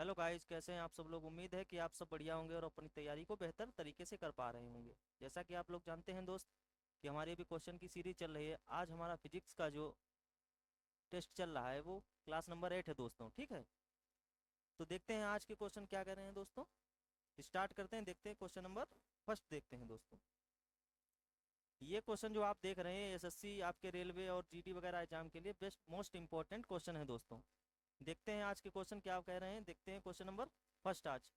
Hello guys, कैसे हैं आप सब लोग। उम्मीद है कि आप सब बढ़िया होंगे और अपनी तैयारी को बेहतर तरीके से कर पा रहे होंगे। जैसा कि आप लोग जानते हैं दोस्त कि हमारी अभी क्वेश्चन की सीरीज चल रही है। आज हमारा फिजिक्स का जो टेस्ट चल रहा है वो क्लास नंबर 8 है दोस्तों, ठीक है। तो देखते हैं आज के क्वेश्चन क्या कह रहे हैं दोस्तों। स्टार्ट करते हैं, देखते हैं क्वेश्चन नंबर फर्स्ट देखते हैं दोस्तों। ये क्वेश्चन जो आप देख रहे हैं एसएससी आपके रेलवे और जीडी वगैरह एग्जाम के लिए बेस्ट मोस्ट इंपॉर्टेंट क्वेश्चन है दोस्तों। देखते हैं आज के क्वेश्चन क्या कह रहे हैं। देखते हैं क्वेश्चन नंबर फर्स्ट। आज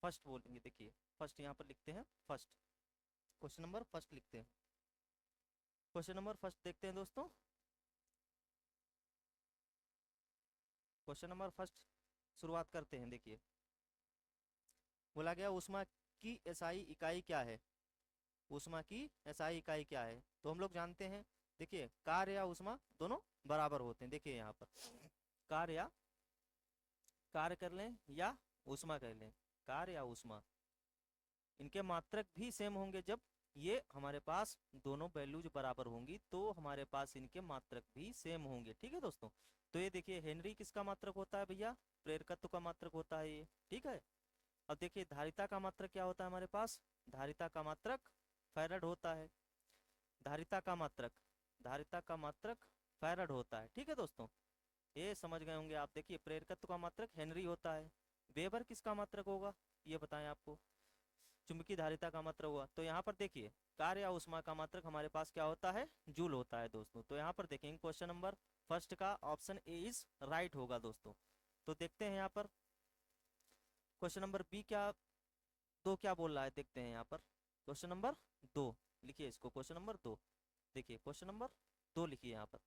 फर्स्ट बोलेंगे, देखिए फर्स्ट यहाँ पर लिखते हैं फर्स्ट। क्वेश्चन नंबर फर्स्ट लिखते हैं। क्वेश्चन नंबर फर्स्ट देखते हैं दोस्तों। क्वेश्चन नंबर फर्स्ट शुरुआत करते हैं। देखिए बोला गया ऊष्मा की एसआई इकाई क्या है। ऊष्मा की एसआई इकाई क्या है, तो हम लोग जानते हैं। देखिए कार्य या ऊष्मा दोनों बराबर होते हैं। देखिए यहाँ पर कार्य या कार्य कर लें या ऊष्मा कर लें, कार्य या ऊष्मा इनके मात्रक भी सेम होंगे। जब ये हमारे पास दोनों वैल्यूज बराबर होंगी तो हमारे पास इनके मात्रक भी सेम होंगे, ठीक है दोस्तों। तो ये देखिए हेनरी किसका मात्रक होता है भैया, प्रेरकत्व का मात्रक होता है ये, ठीक है। अब देखिए धारिता का मात्रक क्या होता है हमारे पास, धारिता का मात्रक फैरड होता है। धारिता का मात्रक, धारिता का मात्रक फैरड होता है, ठीक है दोस्तों। ये समझ गए होंगे आप। देखिए प्रेरकत्व का मात्रक हेनरी होता है। वेबर किसका मात्रक होगा ये बताएं आपको। चुंबकीय धारिता का मात्रक हुआ। तो यहाँ पर देखिए कार्य या ऊष्मा का मात्रक हमारे पास क्या होता है, जूल होता है दोस्तों। तो यहाँ पर देखेंगे क्वेश्चन नंबर फर्स्ट का ऑप्शन ए इज राइट होगा दोस्तों। तो देखते हैं यहाँ पर क्वेश्चन नंबर बी क्या, दो क्या बोल रहा है, देखते हैं यहाँ पर। क्वेश्चन नंबर दो लिखिए इसको, क्वेश्चन नंबर दो। देखिए क्वेश्चन नंबर दो लिखिए यहाँ पर।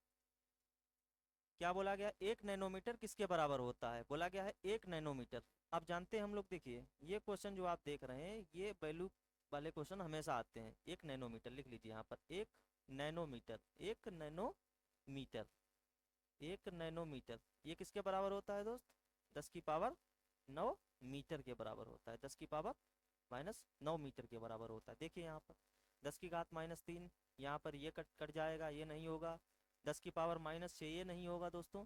क्या बोला गया, 1 नैनोमीटर किसके बराबर होता है, बोला गया है 1 नैनोमीटर। अब जानते हैं हम लोग, देखिए ये क्वेश्चन जो आप देख रहे हैं ये वैल्यू वाले क्वेश्चन हमेशा आते हैं। 1 नैनोमीटर लिख लीजिए यहाँ पर, 1 नैनोमीटर, 1 नैनोमीटर, 1 नैनोमीटर ये किसके बराबर होता है दोस्त, 10 की पावर 9 मीटर के बराबर होता है। 10 की पावर -9 मीटर के बराबर होता है। देखिए यहाँ पर 10 की घात -3, यहाँ पर ये कट कट जाएगा, ये नहीं होगा। 10 की पावर -6 ये नहीं होगा दोस्तों।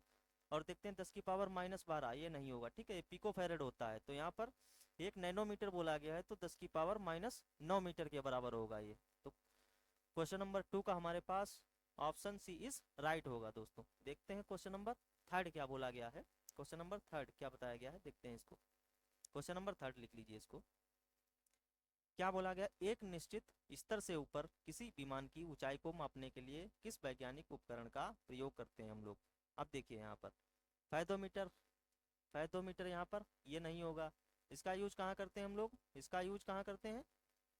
और देखते हैं 10 की पावर -12 ये नहीं होगा, ठीक है। पिको फेरेड होता है। तो यहाँ पर 1 नैनोमीटर बोला गया है तो 10 की पावर -9 मीटर के बराबर होगा ये। तो क्वेश्चन नंबर टू का हमारे पास ऑप्शन सी इज राइट होगा दोस्तों। देखते हैं क्वेश्चन नंबर थर्ड क्या बोला गया है। क्वेश्चन नंबर थर्ड क्या बताया गया है, देखते हैं इसको। क्वेश्चन नंबर थर्ड लिख लीजिए इसको। क्या बोला गया, एक निश्चित स्तर से ऊपर किसी विमान की ऊंचाई को मापने के लिए किस वैज्ञानिक उपकरण का प्रयोग करते हैं हम लोग। अब देखिए यहाँ पर फायदोमीटर, फायदोमीटर यहाँ पर ये नहीं होगा। इसका यूज कहाँ करते हैं हम लोग, इसका यूज कहाँ करते हैं,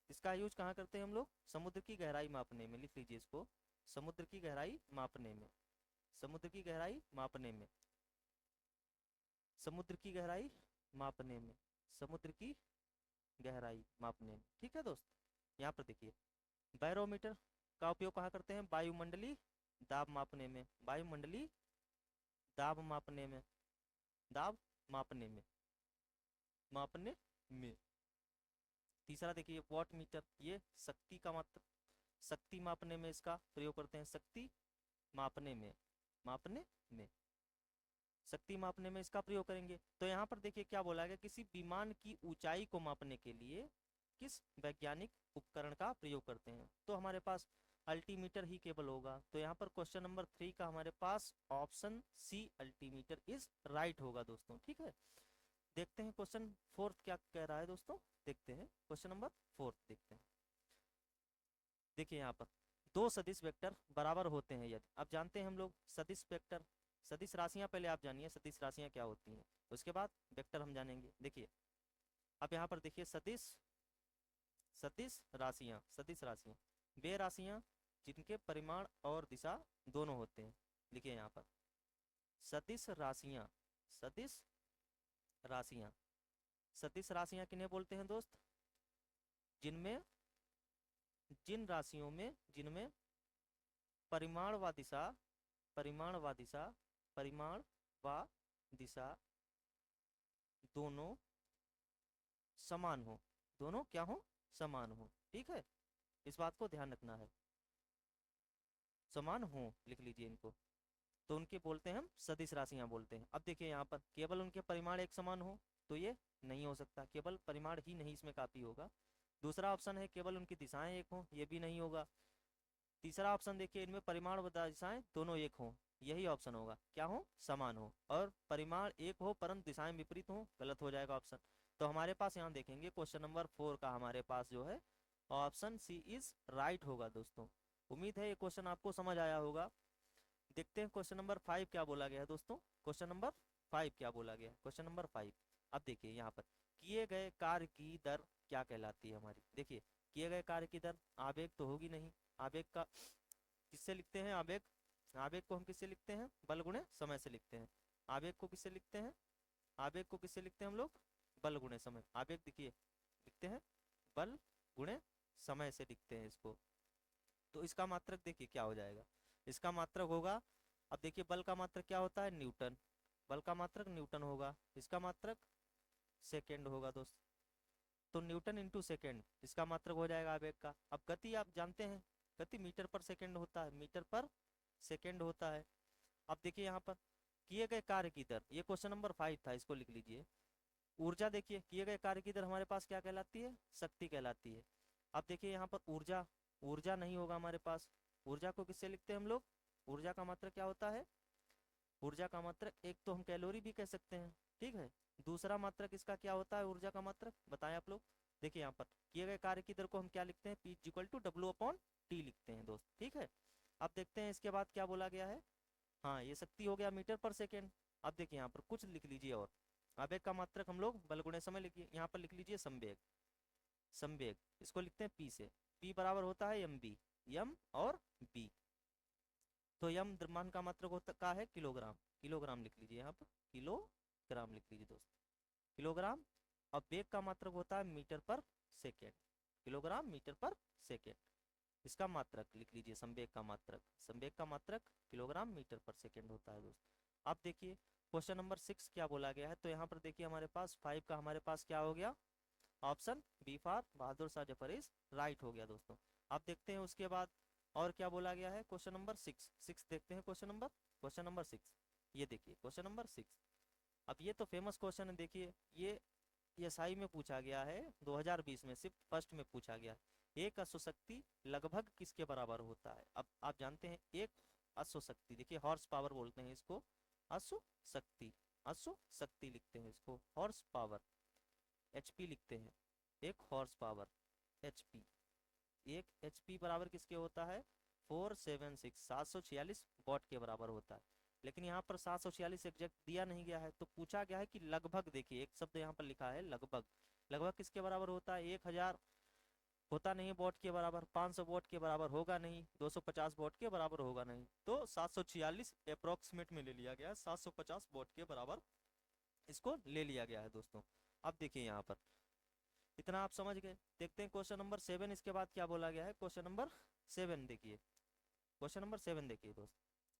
इसका यूज कहाँ करते हैं हम लोग, समुद्र की गहराई मापने में। लिख लीजिए इसको, समुद्र की गहराई मापने में, समुद्र की गहराई मापने में, समुद्र की गहराई मापने में, समुद्र की गहराई मापने में, ठीक है दोस्त। यहाँ पर देखिए बैरोमीटर का उपयोग कहाँ करते हैं, वायुमंडलीय दाब मापने में, वायुमंडलीय दाब मापने में, दाब मापने में, मापने में। तीसरा देखिए वॉट मीटर, ये शक्ति का मात्र, शक्ति मापने में इसका प्रयोग करते हैं, शक्ति मापने में, मापने में, शक्ति मापने में इसका प्रयोग करेंगे। तो यहाँ पर देखिए क्या बोला गया, किसी विमान की ऊंचाई को मापने के लिए किस वैज्ञानिक उपकरण का प्रयोग करते हैं, तो हमारे पास अल्टीमीटर ही केवल होगा। तो यहाँ पर क्वेश्चन नंबर थ्री का हमारे पास option C altimeter is right होगा दोस्तों, ठीक है। देखते हैं क्वेश्चन फोर्थ क्या कह रहा है दोस्तों। देखते हैं क्वेश्चन नंबर फोर्थ देखते हैं। देखिए यहाँ पर दो सदिश वेक्टर बराबर होते हैं यदि, अब जानते हैं हम लोग सदिश वेक्टर, सदिश राशियां पहले आप जानिए सदिश राशियां क्या होती हैं, उसके बाद वेक्टर हम जानेंगे। देखिए अब यहाँ पर देखिए सदिश, सदिश राशियां, सदिश राशियां वे राशियां जिनके परिमाण और दिशा दोनों होते हैं। लिखिए यहाँ पर सदिश राशियां, सदिश राशियां, सदिश राशियां किन्हें बोलते हैं दोस्त, जिनमें, जिन राशियों में जिनमें परिमाण व दिशा, परिमाण व दिशा, परिमाण व दिशा दोनों समान हो, दोनों क्या हो, समान हो, ठीक है। इस बात को ध्यान रखना है, समान हो लिख लीजिए इनको। तो उनके बोलते हैं हम सदिश राशियां बोलते हैं। अब देखिए यहाँ पर केवल उनके परिमाण एक समान हो तो ये नहीं हो सकता, केवल परिमाण ही नहीं इसमें काफी होगा। दूसरा ऑप्शन है केवल उनकी दिशाएं एक हों, ये भी नहीं होगा। तीसरा ऑप्शन देखिए इनमें परिमाण व दिशाएं दोनों एक हों, यही ऑप्शन होगा, क्या हो, समान हो। और परिमाण एक हो परंतु दिशाएं विपरीत हो, गलत हो जाएगा ऑप्शन। तो हमारे पास यहाँ देखेंगे क्वेश्चन नंबर 4 का हमारे पास जो है ऑप्शन सी इज राइट होगा दोस्तों। उम्मीद है ये क्वेश्चन आपको समझ आया होगा। देखते हैं क्वेश्चन नंबर 5 क्या बोला गया है दोस्तों। क्वेश्चन नंबर 5 क्या बोला गया है, क्वेश्चन नंबर 5। अब देखिए यहाँ पर किए गए कार्य की दर क्या कहलाती है हमारी। देखिए किए गए कार्य की दर आवेग तो होगी नहीं, आवेग का किससे लिखते हैं, आवेग, आवेग को हम किससे लिखते हैं, बल गुणे समय से लिखते हैं। आवेग को किससे लिखते हैं, आवेग को किससे लिखते हैं हम लोग, बल गुणे समय। आवेग देखिए लिखते हैं बल गुणे समय से लिखते हैं इसको। तो इसका मात्रक देखिए क्या हो जाएगा, इसका मात्रक होगा, अब देखिए बल का मात्रक क्या होता है, न्यूटन, बल का मात्रक न्यूटन होगा, इसका मात्रक सेकेंड होगा दोस्त। तो न्यूटन इंटू सेकेंड इसका मात्रक हो जाएगा आवेग का। अब गति आप जानते हैं, गति मीटर पर सेकेंड होता है, मीटर पर सेकेंड होता है। अब देखिए यहाँ पर किए गए कार्य की दर, ये क्वेश्चन नंबर 5 था, इसको लिख लीजिए। ऊर्जा देखिए किए गए कार्य की दर हमारे पास क्या कहलाती है, शक्ति कहलाती है। अब देखिए यहाँ पर ऊर्जा, ऊर्जा नहीं होगा हमारे पास, ऊर्जा को किससे लिखते हैं हम लोग, ऊर्जा का मात्रक क्या होता है, ऊर्जा का मात्रक एक तो हम कैलोरी भी कह सकते हैं, ठीक है। दूसरा मात्रक इसका क्या होता है, ऊर्जा का मात्रक बताएं आप लोग। देखिए यहाँ पर किए गए कार्य की दर को हम क्या लिखते हैं, P इक्वल टू W/T लिखते हैं दोस्त, ठीक है। अब देखते हैं इसके बाद क्या बोला गया है। हाँ ये शक्ति हो गया मीटर पर सेकेंड। अब देखिए यहाँ पर कुछ लिख लीजिए और आवेग का मात्रक हम लोग बल गुणे समय लिखिए, यहाँ पर लिख लीजिए संवेग, संवेग इसको लिखते हैं P से, P बराबर होता है mb, m और b। तो यम द्रव्यमान का मात्रक होता का है किलोग्राम, किलोग्राम लिख लीजिए यहाँ पर, किलोग्राम लिख लीजिए दोस्त, किलोग्राम। अब वेग का मात्रक होता है मीटर पर सेकेंड, किलोग्राम मीटर पर सेकेंड। इसका मात्रक लिख लीजिए संवेग का मात्रक, संवेग का मात्रक किलोग्राम मीटर पर सेकेंड होता है दोस्त। अब देखिए क्वेश्चन नंबर 6 क्या बोला गया है। तो यहाँ पर देखिए हमारे पास 5 का हमारे पास क्या हो गया, option B for Bahadur Shah Zafar is right हो गया दोस्तों। अब देखते हैं उसके बाद और क्या बोला गया है, क्वेश्चन नंबर 6 देखते हैं क्वेश्चन नंबर 6। ये देखिए क्वेश्चन नंबर 6, अब ये तो फेमस क्वेश्चन है, देखिए ये एसआई में पूछा गया है 2020 में, सिर्फ फर्स्ट में पूछा गया है। एक अश्वशक्ति लगभग किसके बराबर होता है। अब आप जानते हैं एक अश्वशक्ति, देखिए हॉर्स पावर बोलते हैं इसको, अश्वशक्ति, अश्वशक्ति लिखते हैं इसको, हॉर्स पावर, एचपी लिखते हैं, एक हॉर्स पावर एचपी, एक एचपी बराबर किसके होता है 476, 746 वॉट के बराबर होता है। लेकिन यहाँ पर 746 एग्जैक्ट दिया नहीं गया है, तो पूछा गया है कि लगभग, देखिए एक शब्द यहाँ पर लिखा है लगभग, लगभग किसके बराबर होता है, 1000 होता नहीं है वॉट के बराबर, 500 वॉट के बराबर होगा नहीं, 250 वॉट के बराबर होगा नहीं, तो 746 अप्रोक्सीमेट में ले लिया गया है, 750 वॉट के बराबर इसको ले लिया गया है दोस्तों। अब देखिए यहाँ पर इतना आप समझ गए। देखते हैं क्वेश्चन नंबर 7 इसके बाद क्या बोला गया है। क्वेश्चन नंबर 7 देखिए, क्वेश्चन नंबर 7 देखिए दोस्त,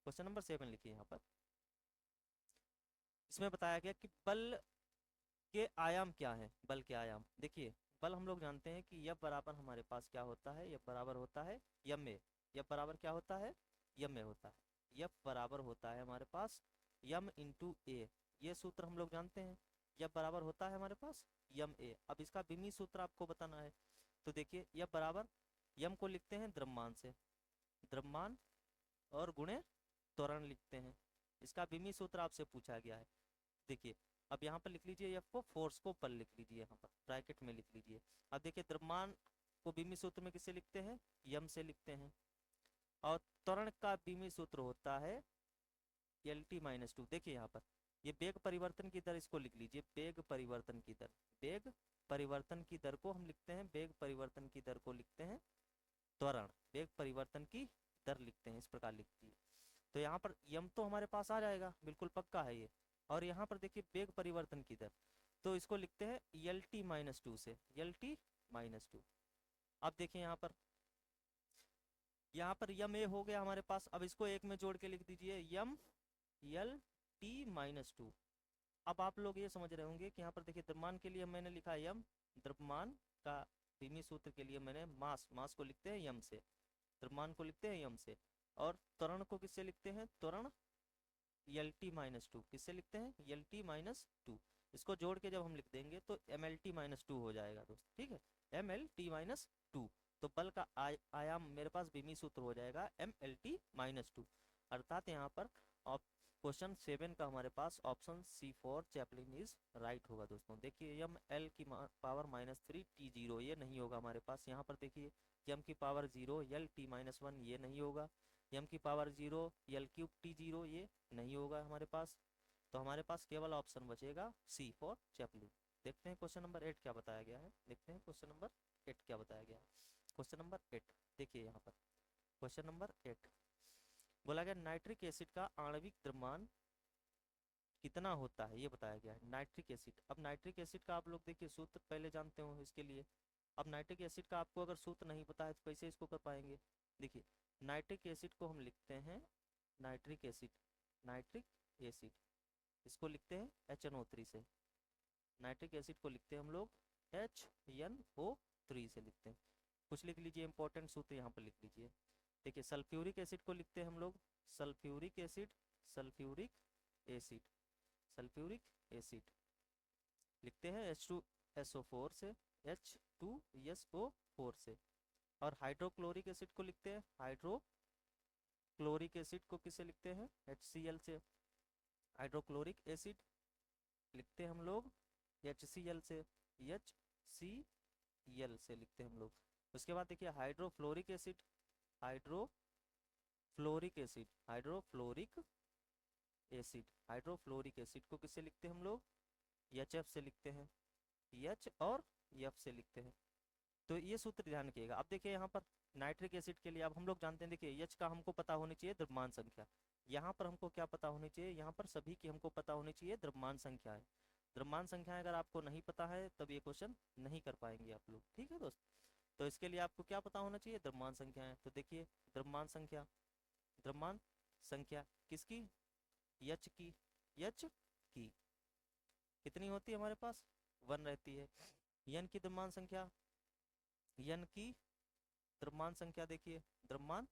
क्वेश्चन नंबर 7 लिखिए यहाँ पर। इसमें बताया गया कि बल के आयाम क्या है, बल के आयाम देखिए, बल हम लोग जानते हैं कि F बराबर हमारे पास क्या होता है, F बराबर होता है यम ए, F बराबर क्या होता है, यम ए होता है, F बराबर होता है हमारे पास यम इंटू ए, ये सूत्र हम लोग जानते हैं, F बराबर होता है हमारे पास यम ए। अब इसका विमी सूत्र आपको बताना है, तो देखिए F बराबर यम को लिखते हैं द्रव्यमान से, द्रव्यमान और गुणे त्वरण लिखते हैं, इसका विमी सूत्र आपसे पूछा गया है। देखिए अब यहाँ पर लिख लीजिए एफ को, फोर्स को बल लिख लीजिए, यहाँ पर ब्रैकेट में लिख लीजिए। अब देखिए द्रव्यमान को बीमी सूत्र में किससे लिखते हैं, यम से लिखते हैं, और त्वरण का बीमी सूत्र होता है LT-2। देखिए यहाँ पर ये वेग परिवर्तन की दर, इसको लिख लीजिए वेग परिवर्तन की दर, वेग परिवर्तन की दर को हम लिखते हैं, वेग परिवर्तन की दर को लिखते हैं त्वरण, वेग परिवर्तन की दर लिखते हैं, इस प्रकार लिखती है। तो यहाँ पर यम तो हमारे पास आ जाएगा, बिल्कुल पक्का है ये। और यहाँ पर देखिए वेग परिवर्तन की दर, तो इसको लिखते हैं LT-2 से, LT-2। अब देखिए यहाँ पर यम ए हो गया हमारे पास, अब इसको एक में जोड़ के लिख दीजिए यम LT-2। अब आप लोग ये समझ रहे होंगे कि यहाँ पर देखिए द्रव्यमान के लिए मैंने लिखा यम, द्रव्यमान का विमी सूत्र के लिए मैंने मास, मास को लिखते हैं यम से, द्रव्यमान को लिखते हैं यम से, और त्वरण को किससे लिखते हैं, त्वरण एल टी माइनस टू, किससे लिखते हैं, एल टी माइनस टू। इसको जोड़ के जब हम लिख देंगे तो M L T minus two हो जाएगा दोस्त, ठीक है, M L T minus two. तो बल का आयाम मेरे पास बीमी सूत्र हो जाएगा M L T minus two. अर्थात यहाँ पर क्वेश्चन 7 का हमारे पास option C for Chaplin is right होगा दोस्तों। देखिए एम एल की power minus three T zero, ये नहीं होगा हमारे पास। यहाँ पर देखिए एम की power zero L T minus one, ये नहीं होगा। एम की power zero L cube T zero, ये नहीं होगा हमारे पास। तो हमारे पास केवल ऑप्शन बचेगा सी फॉर चैपलिन। देखते हैं क्वेश्चन नंबर 8 क्या बताया गया है, देखते हैं क्वेश्चन नंबर 8 क्या बताया गया है। क्वेश्चन नंबर 8 देखिए यहाँ पर, क्वेश्चन नंबर 8 बोला गया नाइट्रिक एसिड का आणविक द्रव्यमान कितना होता है, ये बताया गया है नाइट्रिक एसिड। अब नाइट्रिक एसिड का आप लोग देखिए सूत्र पहले जानते हो इसके लिए। अब नाइट्रिक एसिड का आपको अगर सूत्र नहीं पता है तो कैसे इसको कर पाएंगे। देखिए नाइट्रिक एसिड को हम लिखते हैं, नाइट्रिक एसिड, नाइट्रिक एसिड इसको लिखते हैं HNO3 से। नाइट्रिक एसिड को लिखते हैं हम लोग HNO3 से लिखते हैं। कुछ लिख लीजिए इंपॉर्टेंट सूत्र यहाँ पर लिख लीजिए। देखिए सल्फ्यूरिक एसिड को लिखते हैं हम लोग sulphuric acid, sulphuric acid, sulphuric acid लिखते हैं H2SO4 से, H2SO4 से। और हाइड्रोक्लोरिक एसिड को लिखते हैं, हाइड्रोक्लोरिक एसिड को किससे लिखते हैं, HCl से। हाइड्रोक्लोरिक एसिड लिखते हैं हम लोग HCl से, HCl से लिखते हैं हम लोग। उसके बाद देखिए hydrofluoric acid, hydrofluoric acid, hydrofluoric acid, hydrofluoric acid को किससे लिखते हैं हम लोग, HF से लिखते हैं, H और F से लिखते हैं। तो ये सूत्र ध्यान रखिएगा। अब देखिए यहाँ पर नाइट्रिक एसिड के लिए अब हम लोग जानते हैं, देखिए H का हमको पता होनी चाहिए द्रव्यमान संख्या। यहाँ पर हमको क्या पता होनी चाहिए, यहाँ पर सभी की हमको पता होनी चाहिए द्रव्यमान संख्या है। द्रव्यमान संख्या अगर आपको नहीं पता है तब ये क्वेश्चन नहीं कर पाएंगे आप लोग, ठीक है दोस्त। तो इसके लिए आपको क्या पता होना चाहिए, द्रव्यमान संख्या है। तो देखिए द्रव्यमान संख्या, द्रव्यमान संख्या किसकी, H की, H की कितनी होती है हमारे पास, 1 रहती है। N की द्रव्यमान संख्या, N की द्रव्यमान संख्या देखिए, द्रव्यमान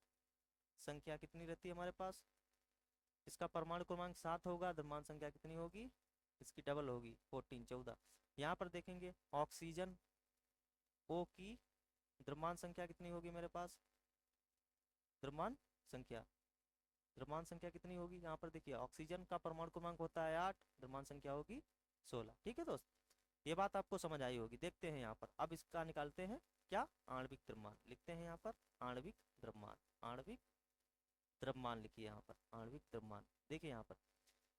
संख्या कितनी रहती है हमारे पास, इसका परमाणु क्रमांक 7 होगा, द्रव्यमान संख्या कितनी होगी, इसकी डबल होगी 14, 14। यहाँ पर देखेंगे ऑक्सीजन O की द्रव्यमान संख्या कितनी होगी मेरे पास, द्रव्यमान संख्या, द्रव्यमान संख्या कितनी होगी, यहाँ पर देखिए ऑक्सीजन का परमाणु क्रमांक होता है 8, द्रव्यमान संख्या होगी 16, ठीक है दोस्त। ये बात आपको समझ आई होगी। देखते हैं यहाँ पर अब इसका निकालते हैं क्या, आणविक द्रव्यमान लिखते हैं यहाँ पर, आणविक द्रव्यमान, आणविक द्रव्यमान लिखिए यहाँ पर, आणविक द्रव्यमान। देखिए यहाँ पर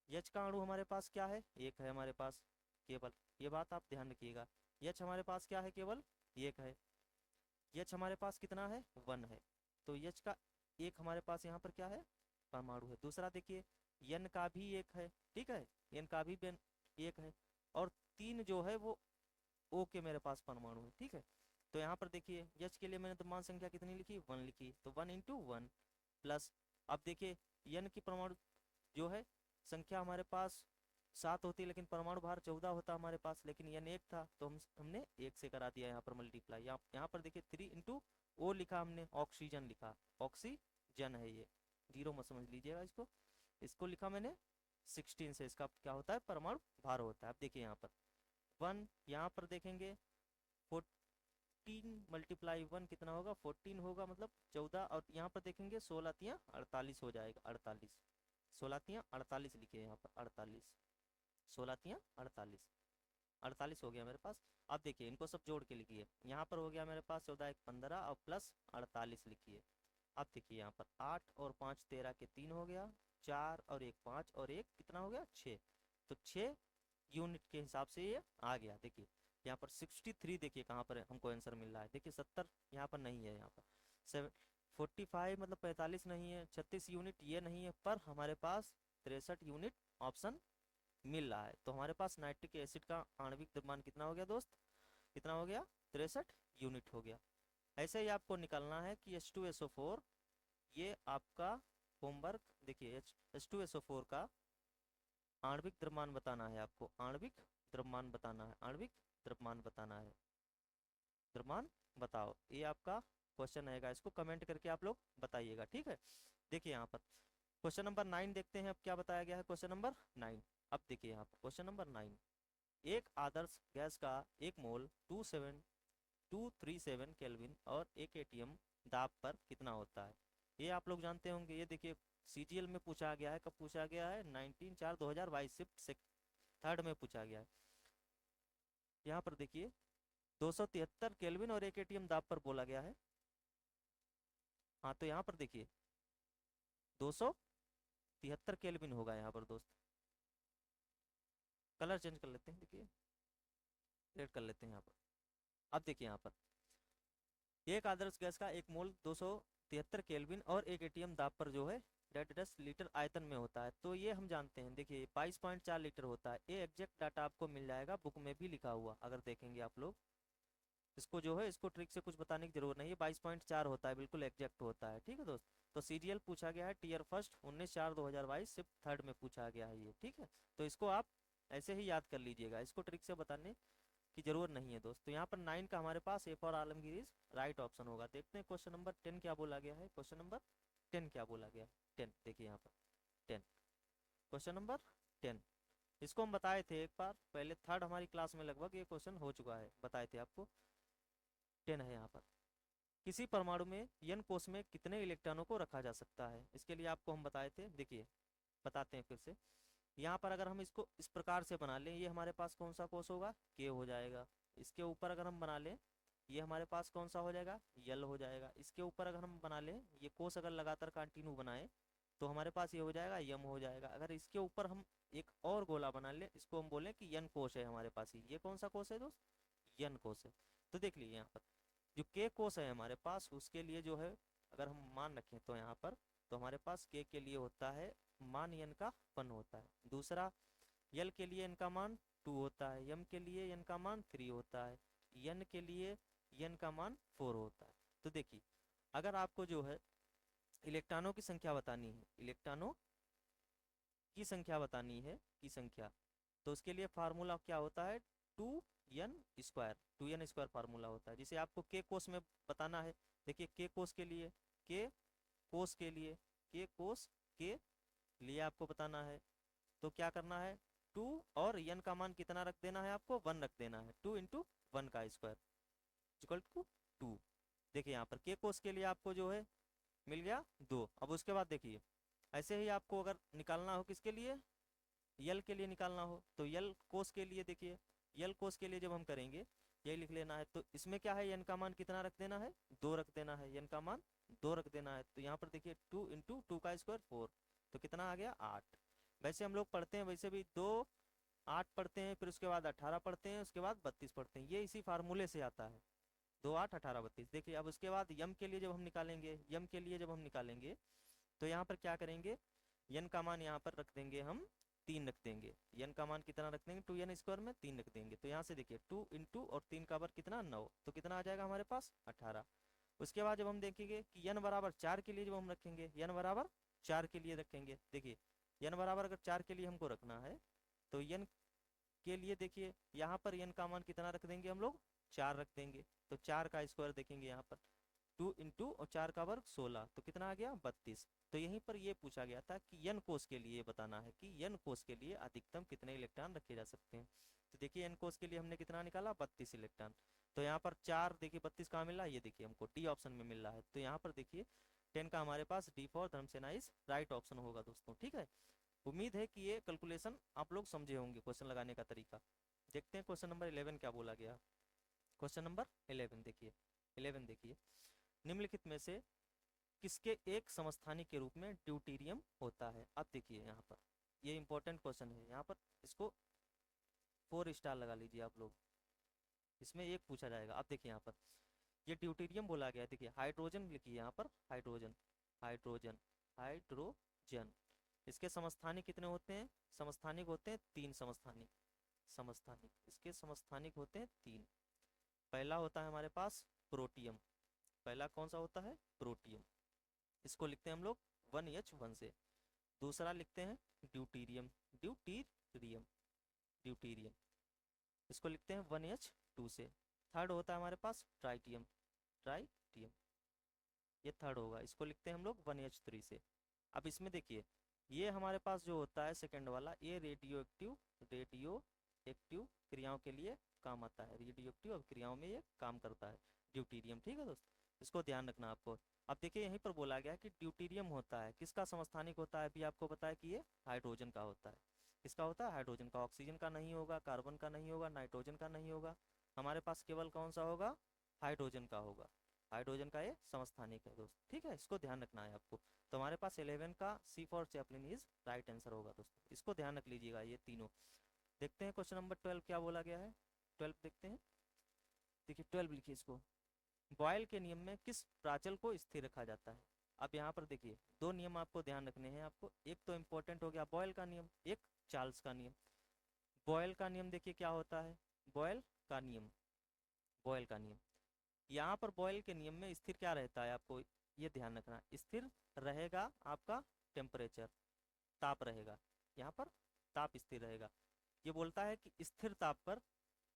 H का अणु हमारे पास क्या है, एक है हमारे पास केवल, ये बात आप ध्यान रखिएगा। H हमारे पास क्या है, केवल एक है। H हमारे पास कितना है, 1 है। तो H का एक हमारे पास यहाँ पर क्या है, परमाणु है। दूसरा देखिए N का भी एक है, ठीक है, N का भी एक है। और 3 जो है वो O के मेरे पास परमाणु है, ठीक है। तो यहाँ पर देखिए H के लिए मैंने द्रव्यमान संख्या कितनी लिखी, 1 लिखी, तो 1 × 1 प्लस, अब देखिए N की परमाणु जो है संख्या हमारे पास 7 होती है लेकिन परमाणु भार 14 होता हमारे पास, लेकिन N 1 था तो हमने 1 से करा दिया यहाँ पर मल्टीप्लाई। यहाँ पर देखिए 3 × O लिखा हमने, ऑक्सीजन लिखा, ऑक्सीजन है ये, जीरो मत समझ लीजिएगा इसको, इसको लिखा मैंने 16 से, इसका क्या होता है, परमाणु भार होता है। अब देखिए यहाँ पर 1, यहाँ पर देखेंगे 14 × 1 कितना होगा, 14 होगा, मतलब 14। और यहाँ पर देखेंगे 16 तियाँ 48 हो जाएगा, 48, 16 तियाँ 48 लिखे यहाँ पर, 48, 16 तियाँ 48, 48 हो गया मेरे पास। अब देखिए इनको सब जोड़ के लिखिए, यहाँ पर हो गया मेरे पास 14 × 1 15 और प्लस 48 लिखिए। अब देखिए यहाँ पर 8 और 5 13 के 3 हो गया, 4 और 1 5 और 1 कितना हो गया, 6। तो 6 यूनिट के हिसाब से ये आ गया। देखिए यहाँ पर 63 देखिए कहाँ पर हमको आंसर मिल रहा है, देखिए 70 यहाँ पर नहीं है, यहाँ पर 45 मतलब 45 नहीं है, 36 यूनिट ये नहीं है, पर हमारे पास 63 यूनिट ऑप्शन मिल रहा है। तो हमारे पास नाइट्रिक एसिड का आणविक द्रव्यमान कितना हो गया दोस्त, कितना हो गया, 63 यूनिट हो गया। ऐसे ही आपको निकालना है कि H2SO4, ये आपका होमवर्क देखिए, H2SO4 का आणविक द्रव्यमान बताना है आपको, आणविक द्रव्यमान बताना है, आणविक द्रव्यमान बताना है, द्रव्यमान बताओ, ये आपका क्वेश्चन रहेगा। इसको कमेंट करके आप लोग बताइएगा, ठीक है। देखिए यहाँ पर क्वेश्चन नंबर 9 देखते हैं अब क्या बताया गया है। क्वेश्चन नंबर 9, अब देखिए यहाँ पर क्वेश्चन नंबर 9, एक आदर्श गैस का एक मोल 27237 केल्विन और 1 atm दाब पर कितना होता है। ये आप लोग जानते होंगे। ये देखिए सीजीएल में पूछा गया है। कब पूछा गया है? 19/4/2022 शिफ्ट थर्ड में पूछा गया है। यहाँ पर देखिए 273 केल्विन और 1 atm दाब पर बोला गया है। हाँ तो यहाँ पर देखिए 273 केल्विन होगा यहाँ पर दोस्त। कलर चेंज कर लेते हैं, देखिए रेड कर लेते हैं यहाँ पर। अब देखिए यहाँ पर एक आदर्श गैस का एक मोल 273 केल्विन और 1 atm दाब पर जो है 10 लीटर आयतन में होता है। तो ये हम जानते हैं, देखिए 22.4 लीटर होता है। ये एग्जैक्ट डाटा आपको मिल जाएगा, बुक में भी लिखा हुआ अगर देखेंगे आप लोग। इसको जो है इसको ट्रिक से कुछ बताने की जरूरत नहीं है, 22.4 होता है, बिल्कुल एग्जैक्ट होता है। ठीक है दोस्त। तो सीजीएल पूछा गया है टीयर फर्स्ट 19/4/2022 शिफ्ट थर्ड में पूछा गया है ये। ठीक है, तो इसको आप ऐसे ही याद कर लीजिएगा, इसको ट्रिक से बताने की जरूरत नहीं है दोस्त। तो यहाँ पर 9 का हमारे पास A for Alamgir is right option होगा। देखते हैं क्वेश्चन नंबर 10 क्या बोला गया है। क्वेश्चन नंबर 10 क्या बोला गया है? 10 देखिए यहाँ पर 10, क्वेश्चन नंबर 10। इसको हम बताए थे एक बार पहले, थर्ड हमारी क्लास में लगभग ये क्वेश्चन हो चुका है, बताए थे आपको। 10 है यहाँ पर, किसी परमाणु में n कोष में कितने इलेक्ट्रॉनों को रखा जा सकता है। इसके लिए आपको हम बताए थे, देखिए बताते हैं फिर से। यहाँ पर अगर हम इसको इस प्रकार से बना लें, ये हमारे पास कौन सा कोष होगा? के हो जाएगा। इसके ऊपर अगर हम बना लें, ये हमारे पास कौन सा हो जाएगा? यल हो जाएगा। इसके ऊपर अगर हम बना लें, ये कोष अगर लगातार कंटिन्यू बनाए तो हमारे पास ये हो जाएगा यम हो जाएगा। अगर इसके ऊपर हम एक और गोला बना लें, इसको हम बोलें कि यन कोष है हमारे पास, ये कौन सा कोष है दोस्त? यन कोष है। तो देख लीजिए यहाँ पर जो के कोष है हमारे पास, उसके लिए जो है अगर हम मान रखें तो यहाँ पर, तो हमारे पास के लिए होता है मान n का 1 होता है। दूसरा यल के लिए n का मान 2 होता है। यम के लिए n का मान 3 होता है। n के लिए n का मान 4 होता है। तो देखिए अगर आपको जो है इलेक्ट्रॉनों की संख्या बतानी है, इलेक्ट्रॉनों की संख्या बतानी है, की संख्या, तो उसके लिए फार्मूला क्या होता है? 2n square, 2n square formula होता है, जिसे आपको के कोष में बताना है। देखिए के कोष के लिए, के कोष के लिए, के कोष के लिए आपको बताना है तो क्या करना है? 2 और n का मान कितना रख देना है? आपको 1 रख देना है। 2 × 1 का स्क्वायर इक्वल टू 2। देखिए यहाँ पर के कोष के लिए आपको जो है मिल गया 2। अब उसके बाद देखिए ऐसे ही आपको अगर निकालना हो किसके लिए? यल के लिए निकालना हो तो यल कोष के लिए, देखिए यल कोष के लिए जब हम करेंगे यही लिख लेना है। तो इसमें क्या है? n का मान कितना रख देना है? 2 रख देना है। n का मान 2 रख देना है। तो यहाँ पर देखिए 2 × 2 का स्क्वायर 4, तो कितना आ गया? 8। वैसे हम लोग पढ़ते हैं वैसे भी 2 8 पढ़ते हैं, फिर उसके बाद 18 पढ़ते हैं, उसके बाद 32 पढ़ते हैं। ये इसी फार्मूले से आता है 2 8 18 32। देखिए अब उसके बाद यम के लिए जब हम निकालेंगे, यम के लिए जब हम निकालेंगे तो यहाँ पर क्या करेंगे? n का मान यहाँ पर रख देंगे हम 3 रख देंगे। n का मान कितना रख देंगे? 2n² में 3 रख देंगे। तो यहाँ से देखिए 2 × और 3 का वर्ग कितना? 9। तो कितना आ जाएगा हमारे पास? 18। उसके बाद जब हम देखेंगे कि n बराबर 4 के लिए जब हम रखेंगे, n बराबर 4 के लिए रखेंगे, देखिए n बराबर अगर 4 के लिए हमको रखना है तो n के लिए देखिए यहाँ पर n का मान कितना रख देंगे हम लोग? 4 रख देंगे। तो 4 का स्क्वायर देखेंगे यहाँ पर 2 × और 4 का वर्ग 16, तो कितना आ गया? 32। तो यहीं पर ये पूछा गया था कि n कोष के लिए बताना है कि n कोष के लिए अधिकतम कितने इलेक्ट्रॉन रखे जा सकते हैं। तो देखिए n कोष के लिए हमने कितना निकाला? 32 इलेक्ट्रॉन। तो यहाँ पर 4 देखिए 32 कहाँ मिला? ये देखिए हमको डी ऑप्शन में मिल रहा है। तो यहाँ पर देखिए 10 का हमारे पास D for Dharmasena is right option होगा दोस्तों। ठीक है, उम्मीद है कि ये कैलकुलेशन आप लोग समझे होंगे, क्वेश्चन लगाने का तरीका। देखते हैं क्वेश्चन नंबर 11 क्या बोला गया। क्वेश्चन नंबर 11 देखिए, 11 देखिए, निम्नलिखित में से किसके एक समस्थानिक के रूप में ड्यूटेरियम होता है। अब देखिए यहाँ पर ये इंपॉर्टेंट क्वेश्चन है, यहाँ पर इसको 4 स्टार लगा लीजिए आप लोग, इसमें एक पूछा जाएगा। अब देखिए यहाँ पर ये ड्यूटेरियम बोला गया है। देखिए हाइड्रोजन लिखिए यहाँ पर, हाइड्रोजन, हाइड्रोजन, हाइड्रोजन। इसके समस्थानिक कितने होते हैं? समस्थानिक होते हैं 3 समस्थानिक, समस्थानिक इसके समस्थानिक होते हैं 3। पहला होता है हमारे पास प्रोटियम, पहला कौन सा होता है? प्रोटियम, इसको लिखते हैं हम लोग 1H1 से। दूसरा लिखते हैं ड्यूटीरियम, ड्यूटीरियम, ड्यूटीरियम, इसको लिखते हैं 1H2 से। थर्ड होता है हमारे पास ट्राइटियम, ट्राइटियम, ये थर्ड होगा, इसको लिखते हैं हम लोग 1H3 से। अब इसमें देखिए, ये हमारे पास जो होता है सेकंड वाला, ये रेडियो एक्टिव क्रियाओं के लिए काम आता है, रेडियो एक्टिव क्रियाओं में ये काम करता है, ड्यूटीरियम। ठीक है दोस्त, इसको ध्यान रखना आपको। अब देखिए यहीं पर बोला गया है कि ड्यूटीरियम होता है किसका समस्थानिक होता है, अभी आपको पता है कि ये हाइड्रोजन का होता है। किसका होता है? हाइड्रोजन का। ऑक्सीजन का नहीं होगा, कार्बन का नहीं होगा, नाइट्रोजन का नहीं होगा, हमारे पास केवल कौन सा होगा? हाइड्रोजन का होगा। हाइड्रोजन का ये समस्थानिक है दोस्त। ठीक है, इसको ध्यान रखना है आपको। तो हमारे पास 11 का C for Chaplin is right answer होगा दोस्तों, इसको ध्यान रख लीजिएगा ये तीनों। देखते हैं क्वेश्चन नंबर 12 क्या बोला गया है। 12 देखते हैं। देखिए 12 लिखिए इसको। बॉयल के नियम में किस प्राचल को स्थिर रखा जाता है? अब यहाँ पर देखिए दो नियम आपको ध्यान रखने हैं आपको। एक तो इम्पोर्टेंट हो गया बॉयल का नियम, एक चार्ल्स का नियम। बॉयल का नियम देखिए क्या होता है, बॉयल का नियम, बॉयल का नियम, यहाँ पर बॉयल के नियम में स्थिर क्या रहता है, आपको ये ध्यान रखना। स्थिर रहेगा आपका टेम्परेचर, ताप रहेगा, यहाँ पर ताप स्थिर रहेगा। ये बोलता है कि स्थिर ताप पर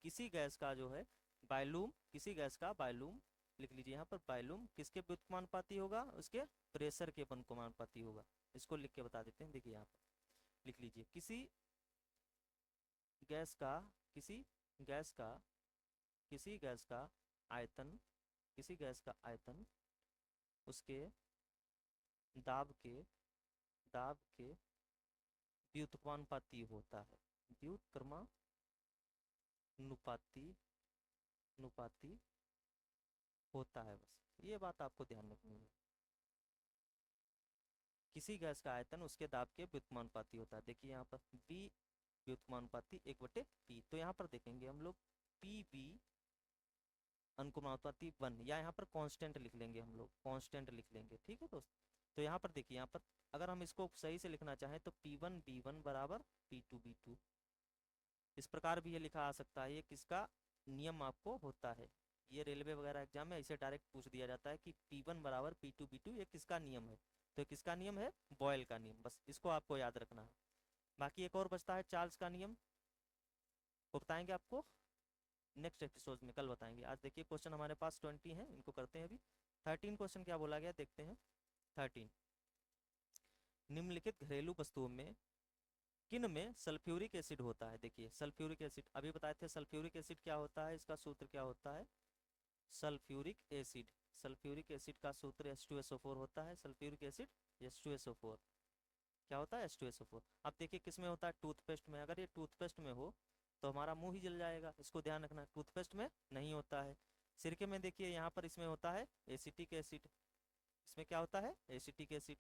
किसी गैस का जो है बायलूम, किसी गैस का बायलूम, लिख लीजिए यहाँ पर, बायलूम किसके व्युत्क्रमानुपाती होगा? उसके प्रेशर के व्युत्क्रमानुपाती होगा। इसको लिख के बता देते हैं, देखिए यहाँ पर लिख लीजिए, किसी गैस का, किसी गैस का, किसी गैस का आयतन, किसी गैस का आयतन उसके दाब के, दाब के व्युत्क्रमानुपाती होता है, व्युत्क्रमानुपाती, अनुपाती होता है। बस ये बात आपको ध्यान रखनी है, किसी गैस का आयतन उसके दाब के व्युत्क्रमानुपाती होता है। देखिए यहाँ पर बी व्युत्क्रमानुपाती 1/p, तो यहाँ पर देखेंगे हम लोग पी बी अनुक्रमानुपाती 1, या यहाँ पर कांस्टेंट लिख लेंगे हम लोग, कांस्टेंट लिख लेंगे। ठीक है दोस्त, तो यहाँ पर देखिए, यहाँ पर अगर हम इसको सही से लिखना चाहें तो P1 B1 बराबर P2 B2, इस प्रकार भी ये लिखा आ सकता है। ये किसका नियम आपको होता है, ये रेलवे वगैरह एग्जाम में ऐसे डायरेक्ट पूछ दिया जाता है कि P1 बराबर P2 B2, ये किसका नियम है? तो किसका नियम है? बॉयल का नियम। बस इसको आपको याद रखना है। बाकी एक और बचता है चार्ल्स का नियम, वो बताएंगे आपको नेक्स्ट एपिसोड में, कल बताएंगे। आज देखिए क्वेश्चन हमारे पास 20 हैं, इनको करते हैं अभी। 13 क्वेश्चन क्या बोला गया देखते हैं। 13, निम्नलिखित घरेलू वस्तुओं में किन में सल्फ्यूरिक एसिड होता है? देखिए सल्फ्यूरिक एसिड अभी बताए थे, सल्फ्यूरिक एसिड क्या होता है, इसका सूत्र क्या होता है? सल्फ्यूरिक एसिड, सल्फ्यूरिक एसिड का सूत्र H2SO4 होता है। सल्फ्यूरिक एसिड H2SO4 क्या होता है? H2SO4। अब देखिए किस में होता है? टूथपेस्ट में। अगर ये टूथपेस्ट में हो तो हमारा मुंह ही जल जाएगा, इसको ध्यान रखना। टूथपेस्ट में नहीं होता है। सिरके में देखिए यहाँ पर इसमें होता है एसिटिक एसिड, इसमें क्या होता है? एसिटिक एसिड,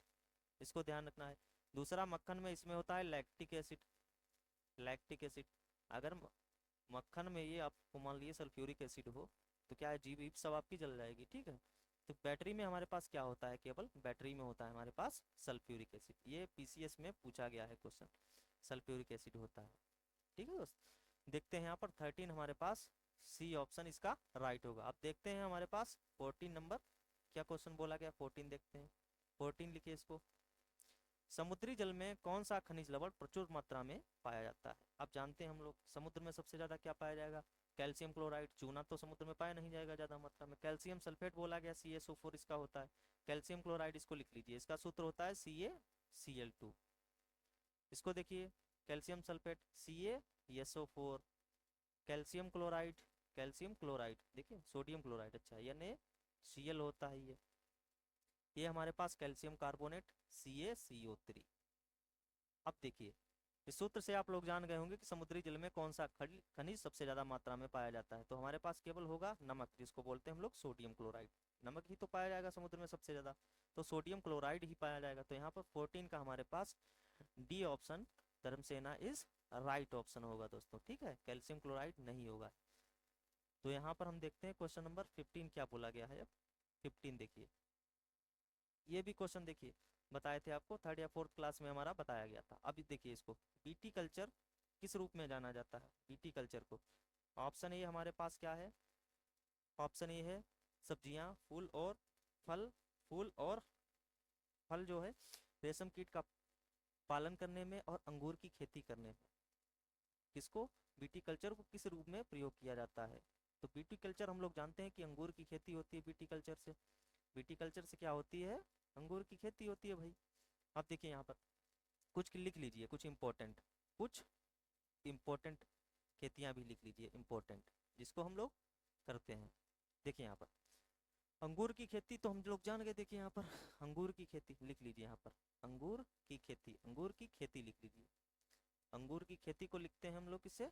इसको ध्यान रखना है। दूसरा मक्खन में इसमें होता है लैक्टिक एसिड, लैक्टिक एसिड। अगर मक्खन में ये आपको मान लीजिए सल्फ्यूरिक एसिड हो तो क्या है, जीभ ईभ सब आपकी जल जाएगी। ठीक है, तो बैटरी में हमारे पास क्या होता है? केवल बैटरी में होता है हमारे पास सल्फ्यूरिक एसिड। ये पीसीएस में पूछा गया है क्वेश्चन, सल्फ्यूरिक एसिड होता है। ठीक है दोस्त, देखते हैं यहाँ पर 13 हमारे पास सी ऑप्शन इसका राइट होगा। अब देखते हैं हमारे पास 14 नंबर क्या क्वेश्चन बोला गया। 14 देखते हैं। 14 लिखिए इसको। समुद्री जल में कौन सा खनिज लवण प्रचुर मात्रा में पाया जाता है? अब जानते हैं हम लोग समुद्र में सबसे ज्यादा क्या पाया जाएगा? Calcium chloride. चूना तो समुद्र में पाया नहीं जाएगा ज्यादा मात्रा में। कैल्शियम सल्फेट बोला गया, CaSO4 इसका होता है। कैल्शियम क्लोराइड इसको लिख लीजिए, इसका सूत्र होता है CaCl2। इसको देखिए, calcium sulphate CaSO4, calcium chloride, calcium chloride देखिए सोडियम क्लोराइड, अच्छा यानी Cl होता है ये हमारे पास कैल्शियम कार्बोनेट CaCO3। अब देखिए इस सूत्र से आप लोग जान गए होंगे कि समुद्री जल में कौन सा खनिज सबसे ज्यादा मात्रा में पाया जाता है। तो हमारे पास केवल होगा नमक, जिसको बोलते हैं हम लोग सोडियम क्लोराइड। नमक ही तो पाया जाएगा समुद्र में सबसे ज्यादा, तो सोडियम क्लोराइड ही पाया जाएगा। तो यहाँ पर 14 का हमारे पास D option Dharmasena is right option होगा दोस्तों। ठीक है, कैल्शियम क्लोराइड नहीं होगा। तो यहाँ पर हम देखते हैं क्वेश्चन नंबर 15 क्या बोला गया है। अब 15 देखिए, ये भी क्वेश्चन देखिए बताए थे आपको, 3rd या 4th क्लास में हमारा बताया गया था। अभी देखिए इसको, बीटी कल्चर किस रूप में जाना जाता है? बीटी कल्चर को ऑप्शन ए हमारे पास क्या है? ऑप्शन ए है सब्जियां, फूल और फल, फूल और फल जो है रेशम कीट का पालन करने में और अंगूर की खेती करने में। किसको? बीटी कल्चर को किस रूप में प्रयोग किया जाता है? तो बीटी कल्चर हम लोग जानते हैं कि अंगूर की खेती होती है बीटी कल्चर से। बीटी कल्चर से क्या होती है? अंगूर की खेती होती है भाई। अब देखिए यहाँ पर कुछ लिख लीजिए, कुछ इम्पोर्टेंट खेतियाँ भी लिख लीजिए, इम्पोर्टेंट, जिसको हम लोग करते हैं। देखिए यहाँ पर अंगूर की खेती तो हम लोग जान गए। देखिए यहाँ पर अंगूर की खेती लिख लीजिए, यहाँ पर अंगूर की खेती लिख लीजिए। अंगूर की खेती को लिखते हैं हम लोग किससे?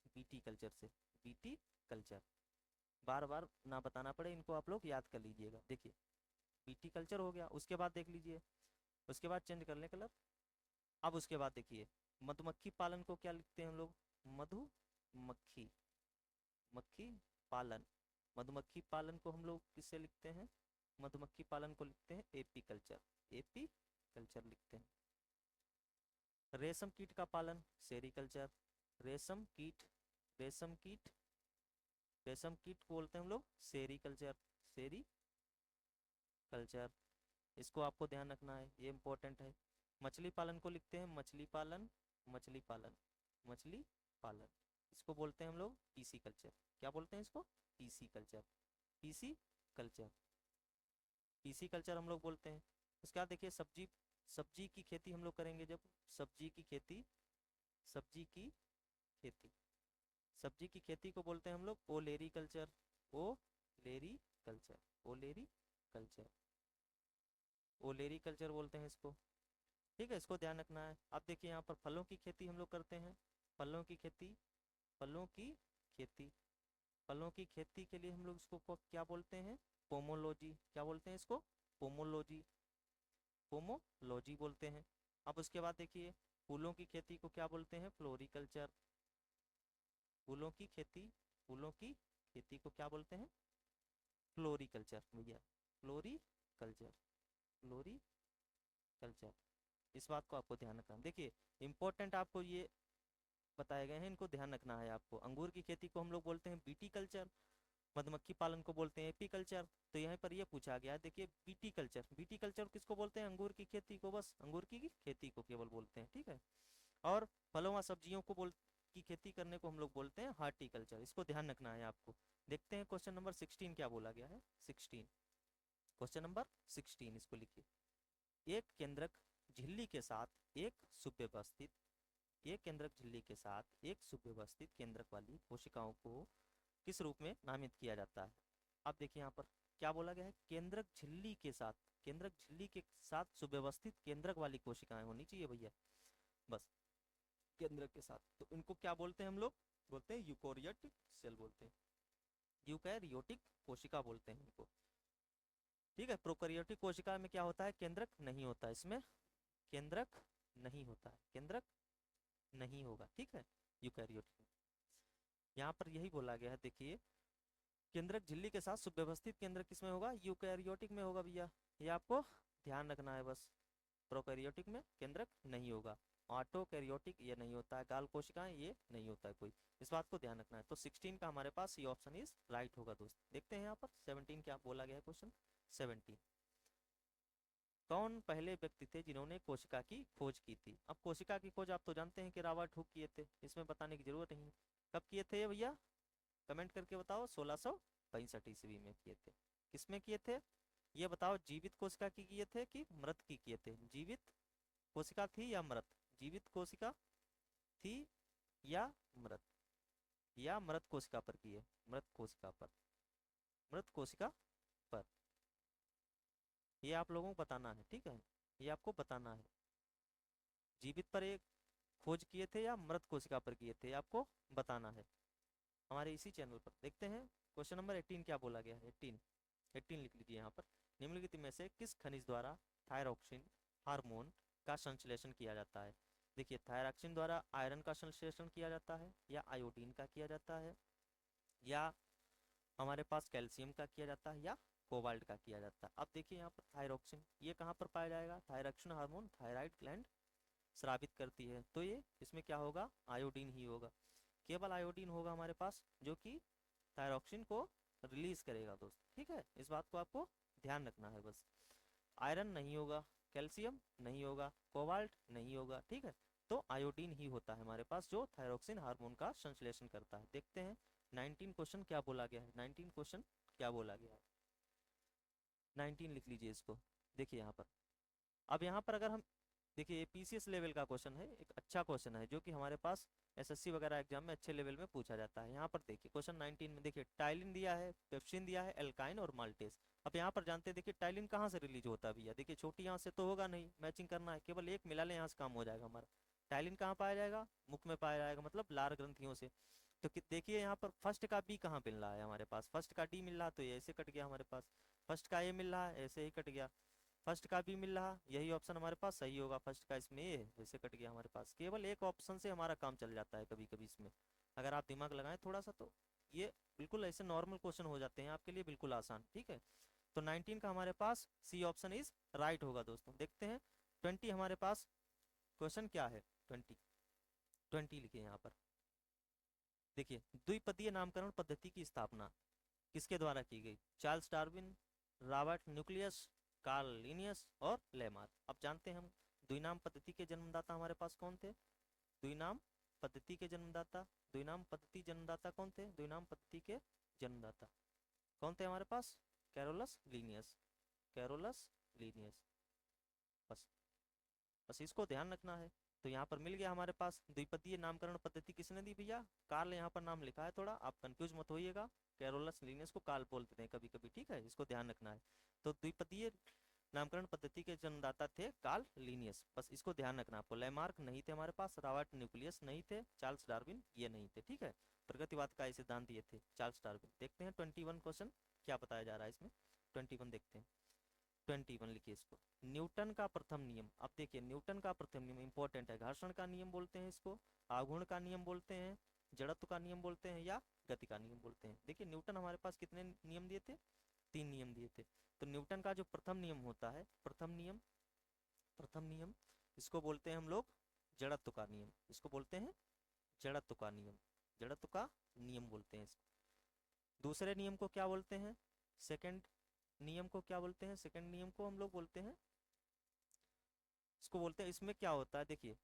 बीटी कल्चर से, बीटी कल्चर। बार बार ना बताना पड़े, इनको आप लोग याद कर लीजिएगा। देखिए बीटी कल्चर हो गया। उसके बाद देख लीजिए, उसके बाद चेंज कर लें कलर। अब उसके बाद देखिए मधुमक्खी पालन को क्या लिखते हैं हम लोग? मधुमक्खी मक्खी पालन। मधुमक्खी पालन को हम लोग किससे लिखते हैं? मधुमक्खी पालन को लिखते हैं एपी कल्चर, एपी कल्चर लिखते हैं। रेशम कीट का पालन सेरीकल्चर, रेशम कीट को बोलते हैं हम लोग सेरीकल्चर, सेरीकल्चर। इसको आपको ध्यान रखना है, ये इंपॉर्टेंट है। मछली पालन को लिखते हैं मछली पालन, इसको बोलते हैं हम लोग पीसी कल्चर। क्या बोलते हैं इसको? PC culture, PC culture, PC culture हम लोग बोलते हैं। उसके बाद देखिए सब्जी की खेती हम लोग करेंगे जब, सब्जी की खेती को बोलते हैं हम लोग ओलेरी कल्चर, ओलेरी कल्चर बोलते हैं इसको। ठीक है, इसको ध्यान रखना है। अब देखिए यहाँ पर फलों की खेती हम लोग करते हैं, फलों की खेती के लिए हम लोग इसको क्या बोलते हैं? पोमोलॉजी। क्या बोलते हैं इसको? पोमोलॉजी बोलते हैं। अब उसके बाद देखिए फूलों की खेती को क्या बोलते हैं? फ्लोरिकल्चर। फूलों की खेती को क्या बोलते हैं? फ्लोरिकल्चर भैया, फ्लोरिकल्चर। इस बात को आपको ध्यान रखना। देखिए इंपॉर्टेंट आपको ये बताए गए हैं, इनको ध्यान रखना है आपको। अंगूर की खेती को हम लोग बोलते हैं बीटी कल्चर, मधुमक्खी पालन को बोलते हैं एपी कल्चर। तो यहाँ पर ये पूछा गया है, देखिए बीटी कल्चर किसको बोलते हैं? अंगूर की खेती को, बस अंगूर की खेती को केवल बोलते हैं। ठीक है, और फलों व सब्जियों की खेती करने को हम लोग बोलते हैं हार्टिकल्चर। इसको ध्यान रखना है आपको। देखते हैं क्वेश्चन नंबर 16 क्या बोला गया है। 16, क्वेश्चन नंबर 16, इसको लिखिए। एक केंद्रक झिल्ली के साथ एक सुव्यवस्थित केंद्रक वाली कोशिकाओं को किस रूप में नामित किया जाता है? अब देखिए यहाँ पर क्या बोला गया है? केंद्रक झिल्ली के साथ सुव्यवस्थित केंद्रक वाली कोशिकाएं होनी चाहिए भैया, बस केंद्रक के साथ। तो इनको क्या बोलते हैं हम लोग? बोलते हैं यूकोरियोटिक सेल बोलते हैं, यूकैरियोटिक कोशिका बोलते हैं इनको। ठीक है, प्रोकैरियोटिक कोशिका में क्या होता है? केंद्रक नहीं होता, इसमें केंद्रक नहीं होता है, केंद्रक नहीं होगा। ठीक है, यूकैरियोटिक। यहाँ पर यही बोला गया है, देखिए केंद्रक झिल्ली के साथ सुव्यवस्थित केंद्रक किसमें होगा? यूकैरियोटिक में होगा भैया, ये आपको ध्यान रखना है बस। प्रोकैरियोटिक में केंद्रक नहीं होगा, ऑटोकैरियोटिक ये नहीं होता है, गाल कोशिकाएं ये नहीं होता है कोई, इस बात को ध्यान रखना है। तो 16 का हमारे पास ये ऑप्शन इज राइट होगा दोस्त। देखते हैं यहाँ पर 17 क्या बोला गया है। क्वेश्चन 17, कौन पहले व्यक्ति थे जिन्होंने कोशिका की खोज की थी? अब कोशिका की खोज आप तो जानते हैं कि रॉबर्ट हुक किए थे, इसमें बताने की जरूरत नहीं। कब किए थे ये भैया? कमेंट करके बताओ। 1665 ईस्वी में किए थे। किसमें किए थे ये बताओ? जीवित कोशिका की किए थे कि मृत की किए थे? जीवित कोशिका थी या मृत? जीवित कोशिका थी या मृत? या मृत कोशिका पर किए? मृत कोशिका पर। ये आप लोगों को बताना है, ठीक है, ये आपको बताना है। जीवित पर एक खोज किए थे या मृत कोशिका पर किए थे, आपको बताना है हमारे इसी चैनल पर। देखते हैं क्वेश्चन नंबर 18 क्या बोला गया है। 18 लिख लीजिए यहाँ पर। निम्नलिखित में से किस खनिज द्वारा थायरॉक्सिन हार्मोन का संश्लेषण किया जाता है? देखिए थायरॉक्सिन द्वारा आयरन का संश्लेषण किया जाता है, या आयोडीन का किया जाता है, या हमारे पास कैल्शियम का किया जाता है, या कोबाल्ट का किया जाता है। अब देखिए यहाँ पर थायरॉक्सिन, ये कहाँ पर पाया जाएगा? थायरॉक्सिन हार्मोन थायराइड ग्लैंड स्रावित करती है, तो ये इसमें क्या होगा? आयोडीन ही होगा। केवल आयोडीन होगा हमारे पास जो कि थायरॉक्सिन को रिलीज करेगा दोस्त। ठीक है, इस बात को आपको ध्यान रखना है बस। आयरन नहीं होगा, कैल्शियम नहीं होगा, कोबाल्ट नहीं होगा। ठीक है, तो आयोडीन ही होता है हमारे पास जो थायरॉक्सिन हार्मोन का संश्लेषण करता है। देखते हैं 19 क्वेश्चन क्या बोला गया है। 19 क्वेश्चन क्या बोला गया है, 19 लिख लीजिए इसको। देखिए यहाँ पर, अब यहाँ पर अगर हम देखिए ये पीसीएस लेवल का क्वेश्चन है, एक अच्छा क्वेश्चन है जो कि हमारे पास एसएससी वगैरह एग्जाम में अच्छे लेवल में पूछा जाता है। यहाँ पर देखिए क्वेश्चन 19 में देखिए टाइलिन दिया है, पेप्सिन दिया है, एल्काइन और माल्टेस। अब यहाँ पर जानते हैं देखिए टाइलिन कहाँ से रिलीज होता है भैया, देखिए छोटी यहाँ से तो होगा नहीं, मैचिंग करना है, केवल एक मिला ले यहाँ से काम हो जाएगा हमारा। टाइलिन कहाँ पाया जाएगा, मुख में पाया जाएगा, मतलब लार ग्रंथियों से। तो देखिए यहाँ पर फर्स्ट का बी कहाँ मिल रहा है हमारे पास, फर्स्ट का डी मिल रहा तो ये ऐसे कट गया हमारे पास, फर्स्ट का ए मिल रहा है ऐसे ही कट गया, फर्स्ट का भी मिल रहा, यही ऑप्शन हमारे पास सही होगा, फर्स्ट का इसमें ए वैसे कट गया हमारे पास। केवल एक ऑप्शन से हमारा काम चल जाता है कभी कभी इसमें, अगर आप दिमाग लगाएं थोड़ा सा तो ये बिल्कुल ऐसे नॉर्मल क्वेश्चन हो जाते हैं आपके लिए बिल्कुल आसान। ठीक है, तो 19 का हमारे पास सी ऑप्शन इज राइट होगा दोस्तों। देखते हैं 20 हमारे पास क्वेश्चन क्या है। 20 20 लिखे यहाँ पर देखिए, द्विपदीय नामकरण पद्धति की स्थापना किसके द्वारा की गई, Charles Darwin, Robert nucleus, Karl Linnaeus और लेमार्क। अब जानते हैं हम द्विनाम पद्धति के जन्मदाता हमारे पास कौन थे, द्विनाम पद्धति के जन्मदाता, द्विनाम पद्धति जन्मदाता कौन थे, द्विनाम पद्धति के जन्मदाता कौन थे हमारे पास, कैरोलस लिनियस, कैरोलस लिनियस। बस बस इसको ध्यान रखना है। तो यहाँ पर मिल गया हमारे पास, द्विपदीय नामकरण पद्धति किसने दी भैया, कार्ल, यहाँ पर नाम लिखा है, थोड़ा आप कंफ्यूज मत होइएगा, कैरोलस लिनियस को कार्ल बोलते हैं कभी कभी, ठीक है, इसको ध्यान रखना है। तो द्विपदीय नामकरण पद्धति के जन्मदाता थे कार्ल लिनियस, बस इसको ध्यान रखना आपको। लेमार्क नहीं थे हमारे पास, रॉबर्ट न्यूक्लियस नहीं थे, चार्ल्स डार्विन ये नहीं थे, ठीक है। प्रगतिवाद का सिद्धांत ये थे चार्ल्स डार्विन। देखते हैं 21 क्वेश्चन क्या बताया जा रहा है इसमें, 21 देखते हैं। 21 लिखिए इसको, न्यूटन का प्रथम नियम। अब देखिए न्यूटन का प्रथम नियम इंपॉर्टेंट है, घर्षण का नियम बोलते हैं इसको, आघूर्ण का नियम बोलते हैं, जड़त्व का नियम बोलते हैं या गति का नियम बोलते हैं। देखिए न्यूटन हमारे पास कितने नियम दिए थे, 3 नियम दिए थे। तो न्यूटन का जो प्रथम नियम होता है, प्रथम नियम, प्रथम नियम इसको बोलते हैं हम लोग जड़त्व का नियम, इसको बोलते हैं जड़त्व का नियम, जड़त्व का नियम बोलते हैं इसको। दूसरे नियम को क्या बोलते हैं, सेकंड नियम को क्या बोलते हैं, सेकंड नियम को हम लोग बोलते हैं, इसको बोलते हैं, इसमें क्या होता है देखिए,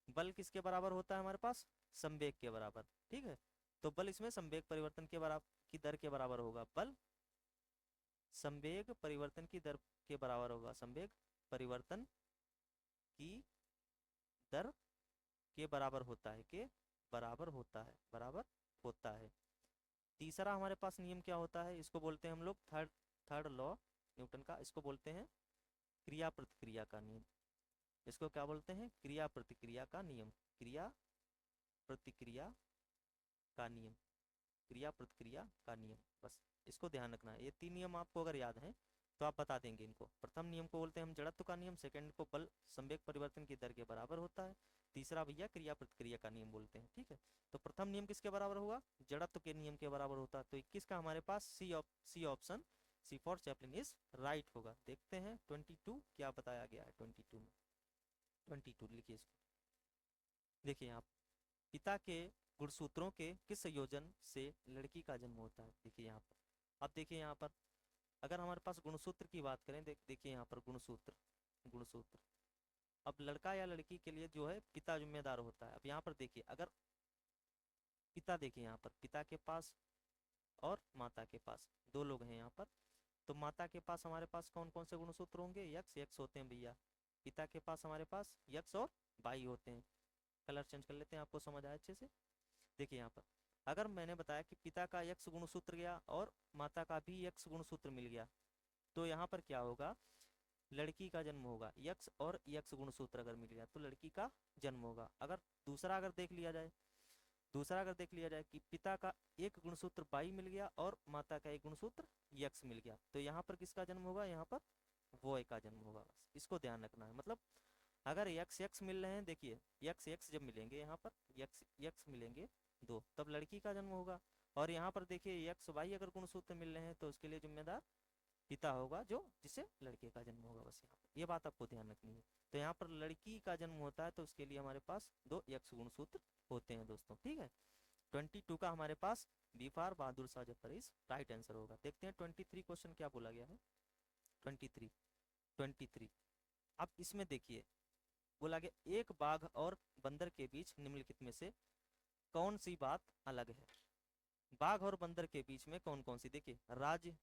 बल किसके बराबर होता है हमारे पास, संवेग के बराबर, ठीक है। तो बल इसमें संवेग परिवर्तन के बराबर की दर के बराबर होगा, बल संवेग परिवर्तन की दर के बराबर होगा, संवेग परिवर्तन की दर के बराबर होता है, के बराबर होता है, बराबर होता है। तीसरा हमारे पास नियम क्या होता है, इसको बोलते हैं हम लोग थर्ड थर्ड लॉ न्यूटन का, इसको बोलते हैं क्रिया प्रतिक्रिया का नियम, इसको क्या बोलते हैं, क्रिया प्रतिक्रिया का नियम, क्रिया प्रतिक्रिया का नियम, क्रिया प्रतिक्रिया का नियम। बस इसको ध्यान रखना है, ये 3 नियम आपको अगर याद हैं तो आप बता देंगे इनको। प्रथम नियम को बोलते हैं हम जड़त्व का नियम, सेकंड को बल संवेग परिवर्तन की दर के बराबर होता है, तीसरा भैया क्रिया प्रतिक्रिया का नियम बोलते हैं, ठीक है। तो प्रथम नियम किसके बराबर हुआ, जड़त्व के नियम के बराबर होता है। तो 21 का हमारे पास C option, C for Chaplin is right होगा। देखते हैं 22 क्या बताया गया है। 22 में 22 लिखिए इसको, देखिए आप, पिता के गुणसूत्रों के किस संयोजन से लड़की का जन्म होता है। देखिए यहाँ पर, अब देखिए यहाँ पर अगर हमारे पास गुणसूत्र की बात करें, देखिए यहाँ पर गुणसूत्र, गुणसूत्र, अब लड़का या लड़की के लिए जो है पिता जिम्मेदार होता है। अब यहाँ पर देखिए अगर पिता, देखिए यहाँ पर पिता के पास और माता के पास दो लोग हैं यहाँ पर, तो माता के पास हमारे पास कौन कौन से गुणसूत्र होंगे, यक्स यक्स होते हैं भैया, पिता के पास हमारे पास यक्स और बाई होते हैं। कलर चेंज कर लेते हैं, आपको समझ आया अच्छे से। देखिए यहाँ पर अगर मैंने बताया कि पिता का यक्स गुणसूत्र गया और माता का भी यक्स गुणसूत्र मिल गया, तो यहाँ पर क्या होगा, लड़की का जन्म होगा। यक्स और यक्स गुणसूत्र अगर मिल गया तो लड़की का जन्म होगा। अगर दूसरा अगर देख लिया जाए, दूसरा अगर देख लिया जाए कि पिता का एक गुणसूत्र बाई मिल गया और माता का एक गुणसूत्र यक्स मिल गया, तो यहाँ पर किसका जन्म होगा, यहाँ पर बॉय का जन्म होगा। बस इसको ध्यान रखना है। मतलब अगर यक्स यक्स मिल रहे हैं, देखिए यक्स यक्स जब मिलेंगे, यहाँ पर यक्स यक्स मिलेंगे दो, तब लड़की का जन्म होगा। और यहाँ पर देखिए यक्स वाई अगर गुणसूत्र मिल रहे हैं तो उसके लिए जिम्मेदार पिता होगा, जो जिससे लड़के का जन्म होगा। बस यहाँ पर ये बात आपको ध्यान रखनी है। तो यहाँ पर लड़की का जन्म होता है तो उसके लिए हमारे पास 2 यक्स गुणसूत्र होते हैं दोस्तों, ठीक है। 22 का हमारे पास B for Bahadur Shah Zafar is right answer होगा। देखते हैं 23 क्वेश्चन क्या बोला गया है। 23 अब इसमें देखिए बोला गया, एक बाघ और बंदर के बीच निम्नलिखित में से कौन सी बात अलग है। बाघ और बंदर के बीच में कौन कौन सी, देखिए राज्य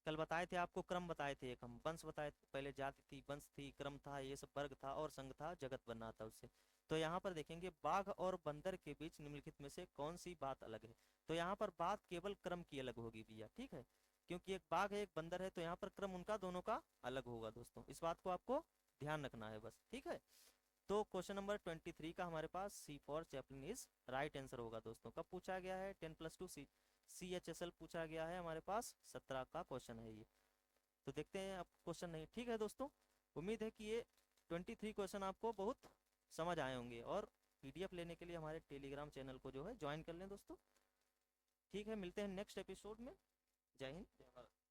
कल बताए थे आपको, क्रम बताए थे, एक हम वंश बताए थे, पहले जाति थी, वंश थी, क्रम था, ये सब वर्ग था, और संघ था, जगत बना था उससे। तो यहाँ पर देखेंगे बाघ और बंदर के बीच निम्नलिखित में से कौन सी बात अलग है। तो यहाँ पर बात केवल क्रम की अलग होगी भैया, ठीक है, क्योंकि एक बाघ है एक बंदर है, तो यहाँ पर क्रम उनका दोनों का अलग होगा दोस्तों, इस बात को आपको ध्यान रखना है बस, ठीक है। तो क्वेश्चन नंबर 23 का हमारे पास C for Chaplin is right answer होगा दोस्तों। कब पूछा गया है? 10+2 CHSL पूछा गया है हमारे पास, 17 का क्वेश्चन है ये। तो देखते हैं अब क्वेश्चन नहीं, ठीक है दोस्तों। उम्मीद है कि ये 23 क्वेश्चन आपको बहुत समझ आए होंगे, और PDF लेने के लिए हमारे टेलीग्राम चैनल को जो है ज्वाइन कर लें दोस्तों। ठीक है, मिलते हैं नेक्स्ट एपिसोड में। जय हिंद, जय भारत।